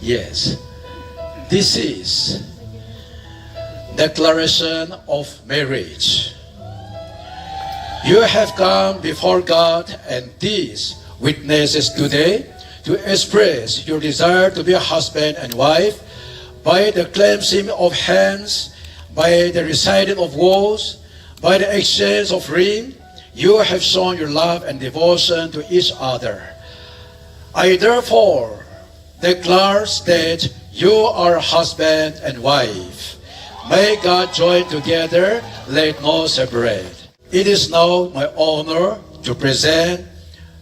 Yes, this is declaration of marriage. You have come before God and these witnesses today to express your desire to be a husband and wife by the cleansing of hands, by the reciting of vows, by the exchange of ring. You have shown your love and devotion to each other. I therefore declare that you are husband and wife. May God join together, let no separate. It is now my honor to present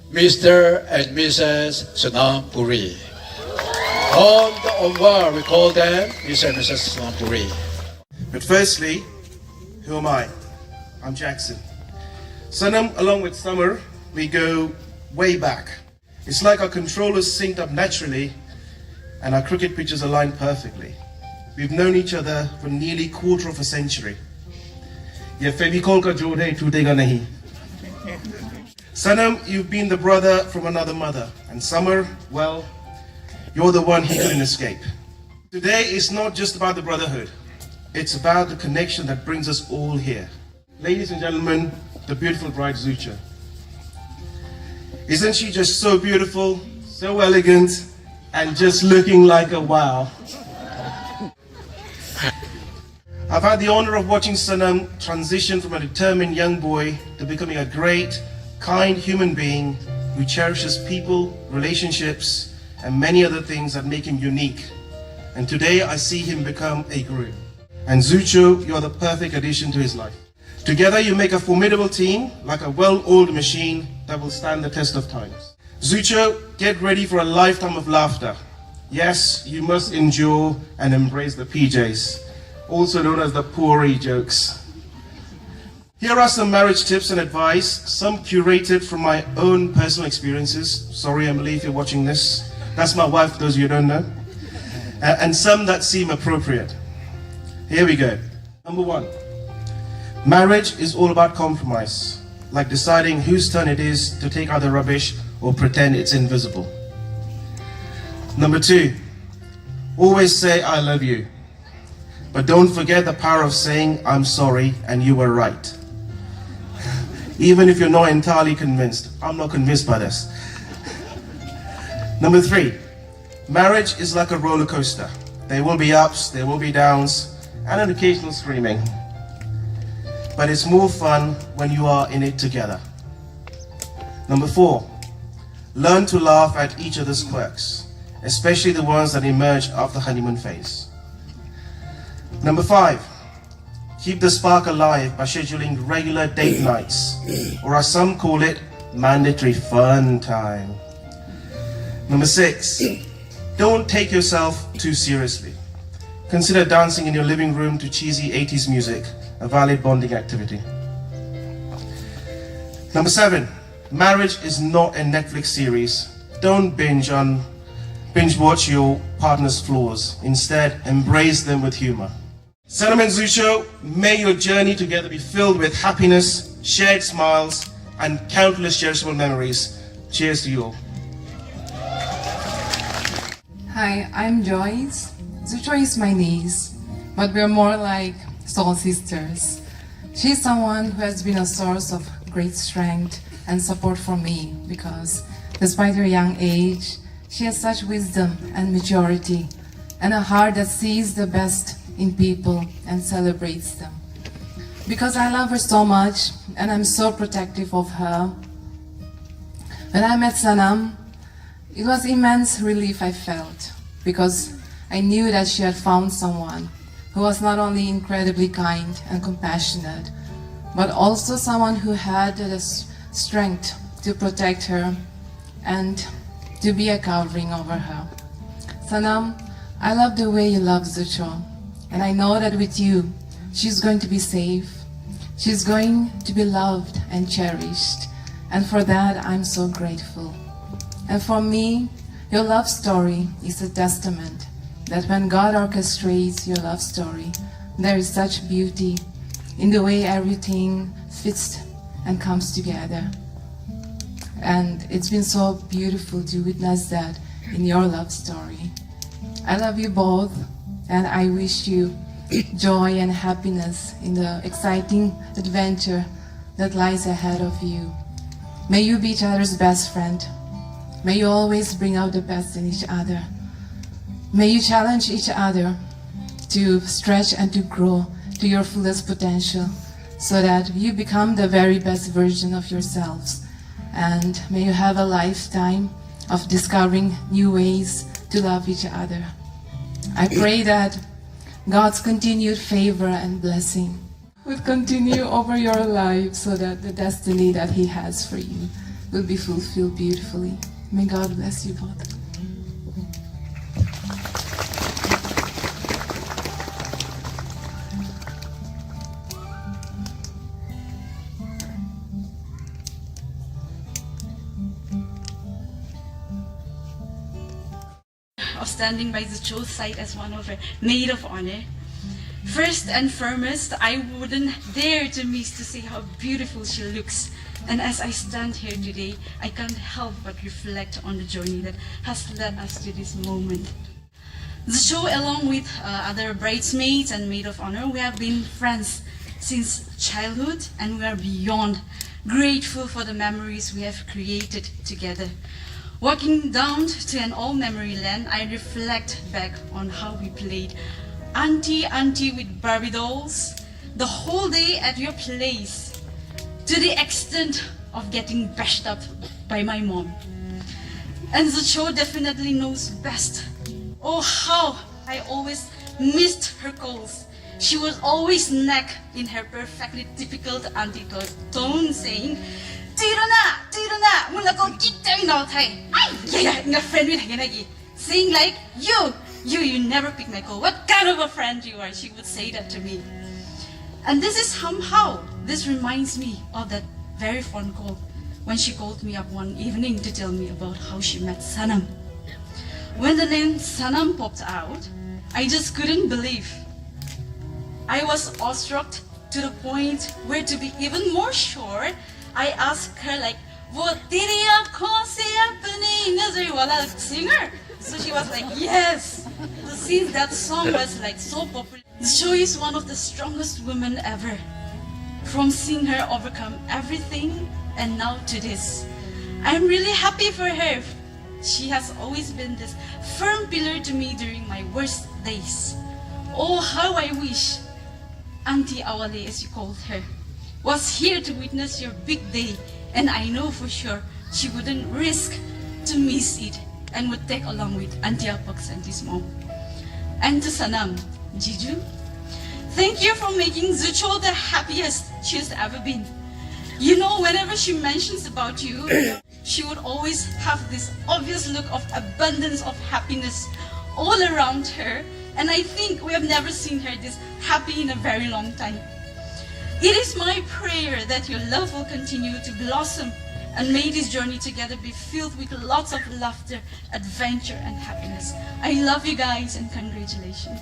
Mr. and Mrs. Sanam Puri. On the over, we call them Mr. and Mrs. Sanam Puri. But firstly, who am I? I'm Jackson. Sanam, along with Summer, we go way back. It's like our controllers synced up naturally and our cricket pitches aligned perfectly. We've known each other for nearly quarter of a century. Ye Fevicol ka jode tootega nahi. Sanam, you've been the brother from another mother. And Summer, well, you're the one he couldn't escape. Today is not just about the brotherhood. It's about the connection that brings us all here. Ladies and gentlemen, the beautiful bride Zucho. Isn't she just so beautiful, so elegant, and just looking like a wow? I've had the honor of watching Sanam transition from a determined young boy to becoming a great, kind human being who cherishes people, relationships, and many other things that make him unique. And today I see him become a guru. And Zucho, you're the perfect addition to his life. Together you make a formidable team, like a well-oiled machine that will stand the test of time. Zucho, get ready for a lifetime of laughter. Yes, you must endure and embrace the PJs, also known as the Puri jokes. Here are some marriage tips and advice, some curated from my own personal experiences. Sorry, Emily, if you're watching this. That's my wife, for those of you who don't know. And some that seem appropriate. Here we go. Number 1. Marriage is all about compromise, like deciding whose turn it is to take out the rubbish or pretend it's invisible. Number 2, always say I love you, but don't forget the power of saying I'm sorry and you were right. Even if you're not entirely convinced. I'm not convinced by this. Number 3, marriage is like a roller coaster. There will be ups, there will be downs, and an occasional screaming. But it's more fun when you are in it together. Number 4, learn to laugh at each other's quirks, especially the ones that emerge after honeymoon phase. Number 5, keep the spark alive by scheduling regular date nights, or as some call it, mandatory fun time. Number 6, don't take yourself too seriously. Consider dancing in your living room to cheesy 80s music, a valid bonding activity. Number 7, marriage is not a Netflix series. Don't binge watch your partner's flaws. Instead, embrace them with humor. Sanam and Zucho, may your journey together be filled with happiness, shared smiles, and countless cherishable memories. Cheers to you all. Hi, I'm Joyce. Zucho is my niece, but we're more like soul sisters. She's someone who has been a source of great strength and support for me because despite her young age, she has such wisdom and maturity and a heart that sees the best in people and celebrates them. Because I love her so much and I'm so protective of her, when I met Sanam, it was immense relief I felt because I knew that she had found someone who was not only incredibly kind and compassionate, but also someone who had the strength to protect her and to be a covering over her. Sanam, I love the way you love Zucho, and I know that with you, she's going to be safe, she's going to be loved and cherished, and for that I'm so grateful. And for me, your love story is a testament that when God orchestrates your love story, there is such beauty in the way everything fits and comes together. And it's been so beautiful to witness that in your love story. I love you both, and I wish you joy and happiness in the exciting adventure that lies ahead of you. May you be each other's best friend. May you always bring out the best in each other. May you challenge each other to stretch and to grow to your fullest potential so that you become the very best version of yourselves. And may you have a lifetime of discovering new ways to love each other. I pray that God's continued favor and blessing would continue over your life so that the destiny that He has for you will be fulfilled beautifully. May God bless you both. Of standing by Zucho's side as one of her maid of honor. First and foremost, I wouldn't dare to miss to see how beautiful she looks. And as I stand here today, I can't help but reflect on the journey that has led us to this moment. Zucho, along with other bridesmaids and maid of honor, we have been friends since childhood, and we are beyond grateful for the memories we have created together. Walking down to an old memory land, I reflect back on how we played auntie with Barbie dolls the whole day at your place, to the extent of getting bashed up by my mom. And Zucho definitely knows best. Oh, how I always missed her calls. She would always nag in her perfectly typical auntie tone, saying, Tiro na, mula ko kita ina thay. Ay, yeah, nga friend with haginagi. Saying like, you never pick my call. What kind of a friend you are? She would say that to me. And this reminds me of that very phone call when she called me up one evening to tell me about how she met Sanam. When the name Sanam popped out, I just couldn't believe. I was awestruck to the point where, to be even more sure, I asked her like, "What did you call the singer?" So she was like, "Yes." So since that song was like so popular, Zucho is one of the strongest women ever. From seeing her overcome everything and now to this, I'm really happy for her. She has always been this firm pillar to me during my worst days. Oh, how I wish Auntie Awale, as you called her, was here to witness your big day, and I know for sure she wouldn't risk to miss it and would take along with Auntie Apax and his mom. And to Sanam, Jiju, thank you for making Zucho the happiest she's ever been. You know, whenever she mentions about you, she would always have this obvious look of abundance of happiness all around her, and I think we have never seen her this happy in a very long time. It is my prayer that your love will continue to blossom, and may this journey together be filled with lots of laughter, adventure, and happiness. I love you guys, and congratulations.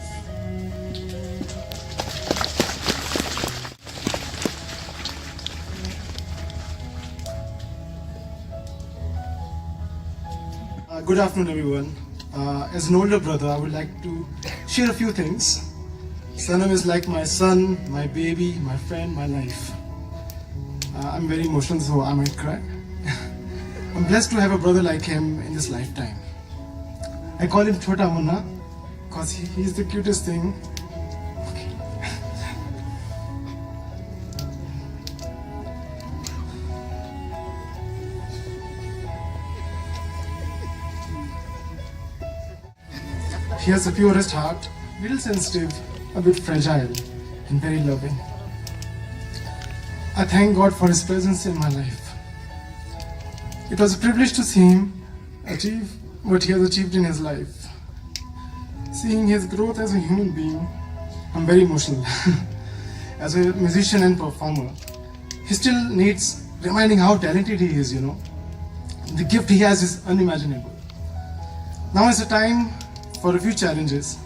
Good afternoon, everyone. As an older brother, I would like to share a few things. Sanam is like my son, my baby, my friend, my life. I'm very emotional, so I might cry. I'm blessed to have a brother like him in this lifetime. I call him Chota Munna because he's the cutest thing. He has the purest heart, little sensitive, a bit fragile, and very loving. I thank God for His presence in my life. It was a privilege to see him achieve what he has achieved in his life. Seeing his growth as a human being, I'm very emotional. As a musician and performer, he still needs reminding how talented he is, you know. The gift he has is unimaginable. Now is the time for a few challenges.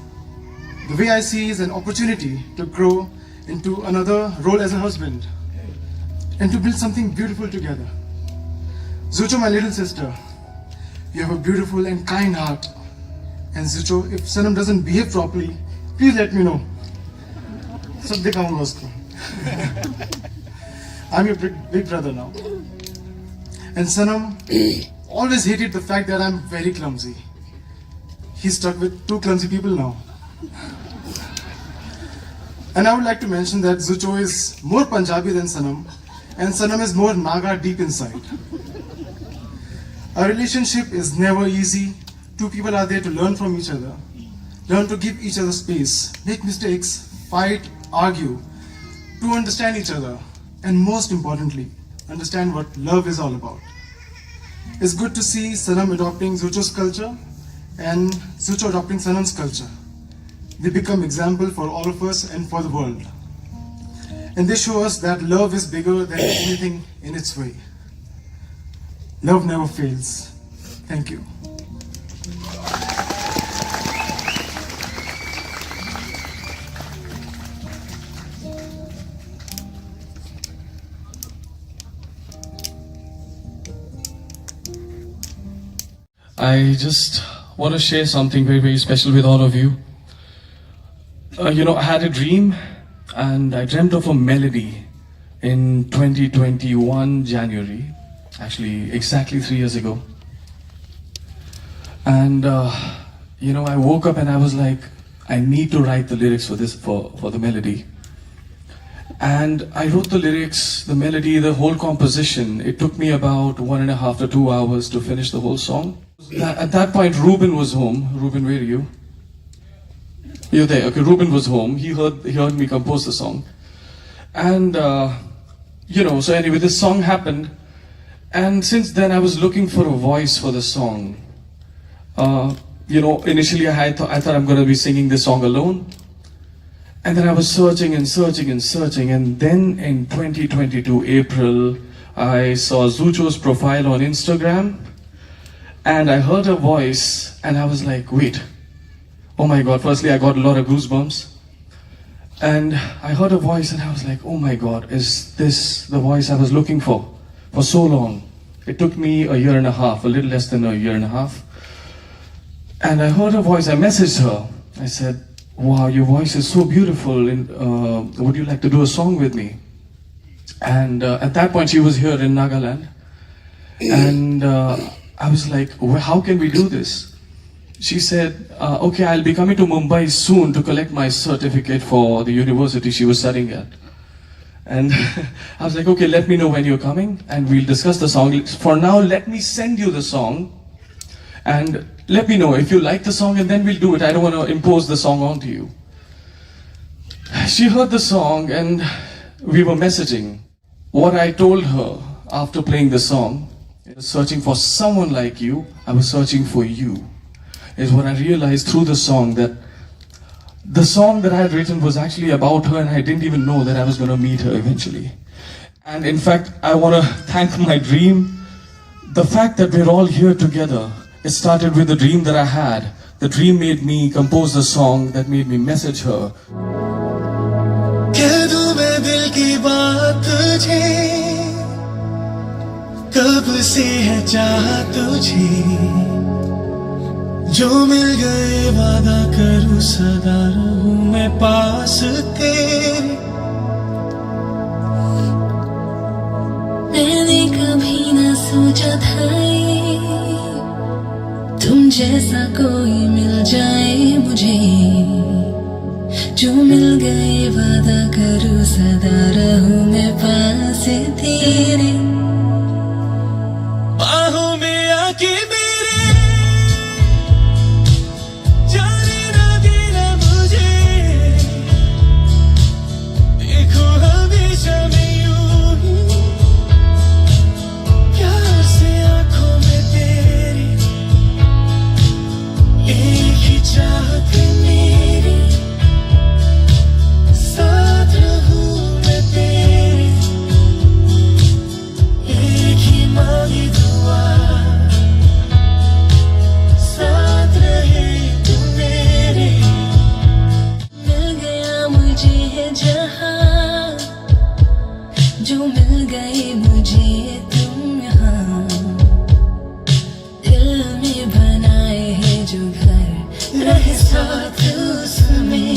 The way I see is an opportunity to grow into another role as a husband and to build something beautiful together. Zucho, my little sister, you have a beautiful and kind heart. And Zucho, if Sanam doesn't behave properly, please let me know. सब दिखाऊंगा उसको. I'm your big brother now. And Sanam always hated the fact that I'm very clumsy. He's stuck with two clumsy people now. And I would like to mention that Zucho is more Punjabi than Sanam, and Sanam is more Naga deep inside. A relationship is never easy. Two people are there to learn from each other, learn to give each other space, make mistakes, fight, argue, to understand each other, and most importantly, understand what love is all about. It's good to see Sanam adopting Zucho's culture and Zucho adopting Sanam's culture. They become example for all of us and for the world. And they show us that love is bigger than anything in its way. Love never fails. Thank you. I just want to share something very, very special with all of you. I had a dream and I dreamt of a melody in 2021 January, actually exactly 3 years ago. And, I woke up and I was like, I need to write the lyrics for this, for the melody. And I wrote the lyrics, the melody, the whole composition. It took me about 1.5 to 2 hours to finish the whole song. At that point, Ruben was home. Ruben, where are you? You're there. Okay, Ruben was home. He heard me compose the song. And, so anyway, this song happened. And since then, I was looking for a voice for the song. Initially I thought I'm going to be singing this song alone. And then I was searching and searching and searching. And then in 2022, April, I saw Zucho's profile on Instagram. And I heard her voice and I was like, wait, oh my God. Firstly, I got a lot of goosebumps. And I heard her voice and I was like, oh my God, is this the voice I was looking for so long? It took me 1.5 years, a little less than 1.5 years. And I heard her voice, I messaged her. I said, wow, your voice is so beautiful. Would you like to do a song with me? And at that point, she was here in Nagaland. And I was like, well, how can we do this? She said, okay, I'll be coming to Mumbai soon to collect my certificate for the university she was studying at. And I was like, okay, let me know when you're coming and we'll discuss the song. For now, let me send you the song and let me know if you like the song and then we'll do it. I don't want to impose the song onto you. She heard the song and we were messaging. What I told her after playing the song, searching for someone like you, I was searching for you, is what I realized through the song, that the song that I had written was actually about her and I didn't even know that I was going to meet her eventually. And in fact, I want to thank my dream. The fact that we're all here together, it started with the dream that I had. The dream made me compose the song that made me message her. कब से है चाह तुझे जो मिल गए वादा करूं सदा रहूं मैं पास तेरे मैंने कभी न सोचा था तुम जैसा कोई मिल जाए मुझे जो मिल गए वादा करूं सदा रहूं मैं पास तेरे बाहों में आके मेरे जाने ना देना मुझे देखो हमेशा मैं यूं ही प्यार से आंखों में तेरी एक ही चाहत मेरी साथ रहूं मैं तेरे एक ही मांगी साथ रहे तुम मेरे मिल गया मुझे है जहां जो मिल गए मुझे तुम यहाँ दिल में बनाए हैं जो घर साथ उसमें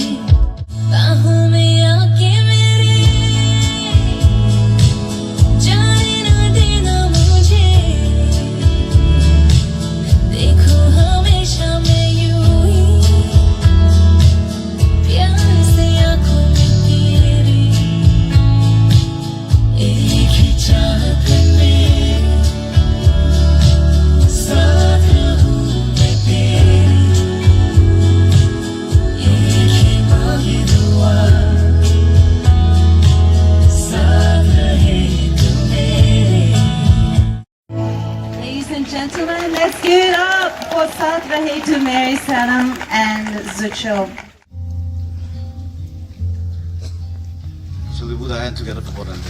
बाहों में आके मेरे जाने ना देना मुझे देखो हमेशा मैं यूं ही प्यार से आंखों में तेरे एक ही चाहत में साथ रहूं मैं तेरे एक ही मांगे दुआ साथ रहे तू मेरे। Ladies and gentlemen, let's give it up for Saath Rahe to Mary, Sanam and Zucho. So we put our hand together for them.